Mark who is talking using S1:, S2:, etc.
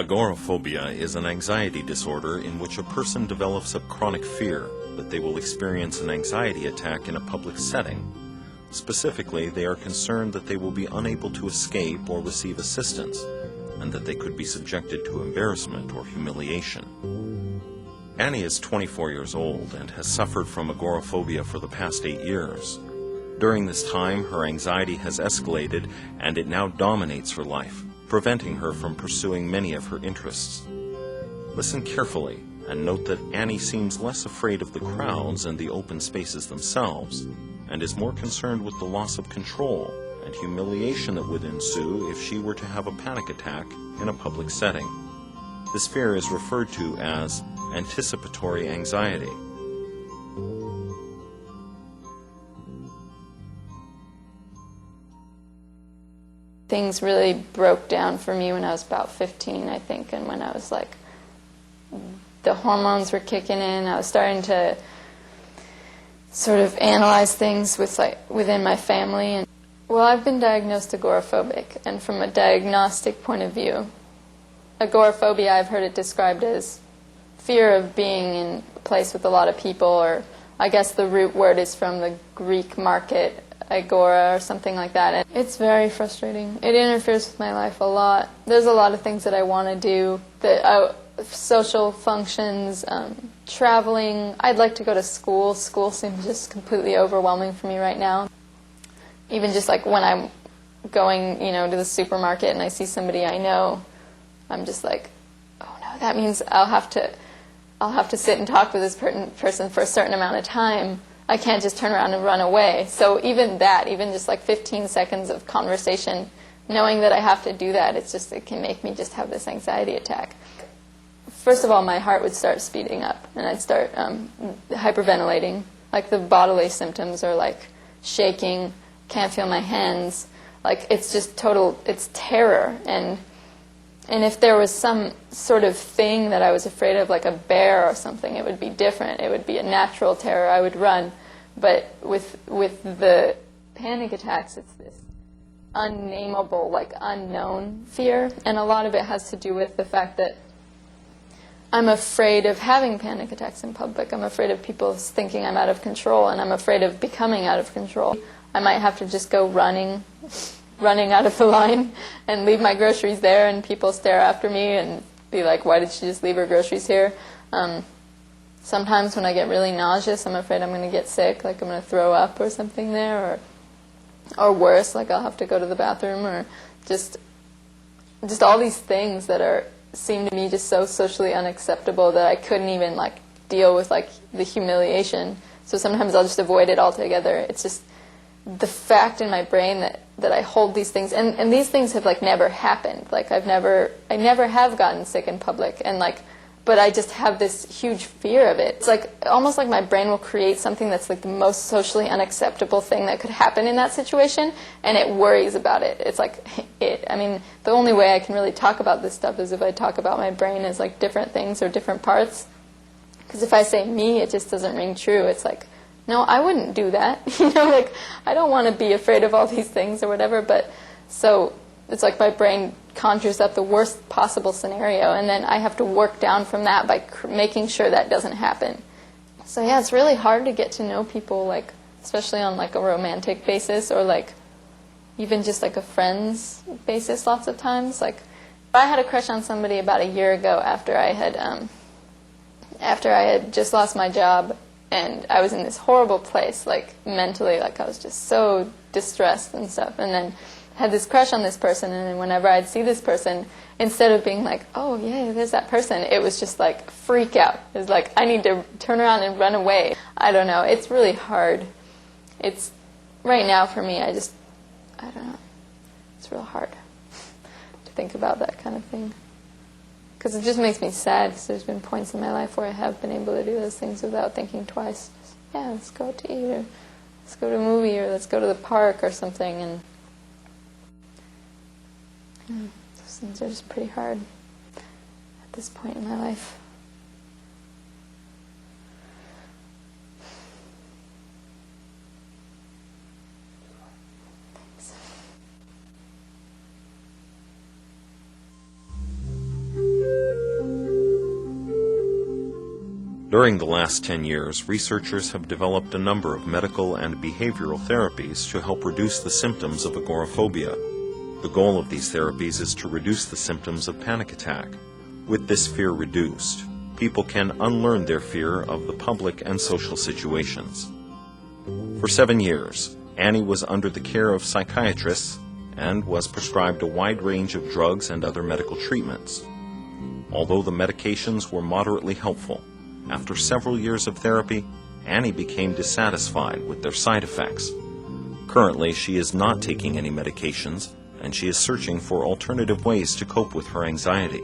S1: Agoraphobia is an anxiety disorder in which a person develops a chronic fear that they will experience an anxiety attack in a public setting. Specifically, they are concerned that they will be unable to escape or receive assistance, and that they could be subjected to embarrassment or humiliation. Annie is 24 years old and has suffered from agoraphobia for the past 8 years. During this time, her anxiety has escalated and it now dominates her life, preventing her from pursuing many of her interests. Listen carefully and note that Annie seems less afraid of the crowds and the open spaces themselves, and is more concerned with the loss of control and humiliation that would ensue if she were to have a panic attack in a public setting. This fear is referred to as anticipatory anxiety.
S2: Things really broke down for me when I was about 15, I think, and when I was like, the hormones were kicking in. I was starting to sort of analyze things within my family. And well, I've been diagnosed agoraphobic, and from a diagnostic point of view, agoraphobia, I've heard it described as fear of being in a place with a lot of people, or I guess the root word is from the Greek market, agora, or something like that. And it's very frustrating. It interferes with my life a lot. There's a lot of things that I want to do, social functions, traveling. I'd like to go to school. School seems just completely overwhelming for me right now. Even just like when I'm going, to the supermarket and I see somebody I know, I'm just like, oh no, that means I'll have to sit and talk with this person for a certain amount of time. I can't just turn around and run away. So even just like 15 seconds of conversation, knowing that I have to do that, it can make me just have this anxiety attack. First of all, my heart would start speeding up, and I'd start hyperventilating. Like the bodily symptoms are like shaking, can't feel my hands. Like it's just it's terror. And if there was some sort of thing that I was afraid of, like a bear or something, it would be different. It would be a natural terror. I would run. But with the panic attacks, it's this unnameable, like unknown fear. And a lot of it has to do with the fact that I'm afraid of having panic attacks in public. I'm afraid of people thinking I'm out of control, and I'm afraid of becoming out of control. I might have to just go running out of the line and leave my groceries there, and people stare after me and be like, why did she just leave her groceries here? Sometimes when I get really nauseous, I'm afraid I'm going to get sick, like I'm going to throw up or something there, or worse, like I'll have to go to the bathroom, or just all these things that seem to me just so socially unacceptable that I couldn't even deal with the humiliation. So sometimes I'll just avoid it altogether. It's just the fact in my brain that I hold these things, and these things have never happened. I never have gotten sick in public, and but I just have this huge fear of it. It's almost like my brain will create something that's the most socially unacceptable thing that could happen in that situation, and it worries about it. It's I mean, the only way I can really talk about this stuff is if I talk about my brain as different things or different parts. Because if I say me, it just doesn't ring true. It's no, I wouldn't do that. I don't want to be afraid of all these things or whatever. But so it's my brain conjures up the worst possible scenario, and then I have to work down from that by making sure that doesn't happen. So yeah, it's really hard to get to know people, especially on a romantic basis, or even just a friend's basis. Lots of times, I had a crush on somebody about a year ago after I had just lost my job. And I was in this horrible place, mentally, I was just so distressed and stuff. And then had this crush on this person, and then whenever I'd see this person, instead of being oh, yeah, there's that person, it was just freak out. It was I need to turn around and run away. I don't know. It's really hard. It's, right now for me, I don't know. It's real hard to think about that kind of thing. Because it just makes me sad, because there's been points in my life where I have been able to do those things without thinking twice. Just, yeah, let's go to eat, or let's go to a movie, or let's go to the park or something. And those things are just pretty hard at this point in my life. Thanks.
S1: During the last 10 years, researchers have developed a number of medical and behavioral therapies to help reduce the symptoms of agoraphobia. The goal of these therapies is to reduce the symptoms of panic attack. With this fear reduced, people can unlearn their fear of the public and social situations. For 7 years, Annie was under the care of psychiatrists and was prescribed a wide range of drugs and other medical treatments. Although the medications were moderately helpful, after several years of therapy, Annie became dissatisfied with their side effects. Currently, she is not taking any medications, and she is searching for alternative ways to cope with her anxiety.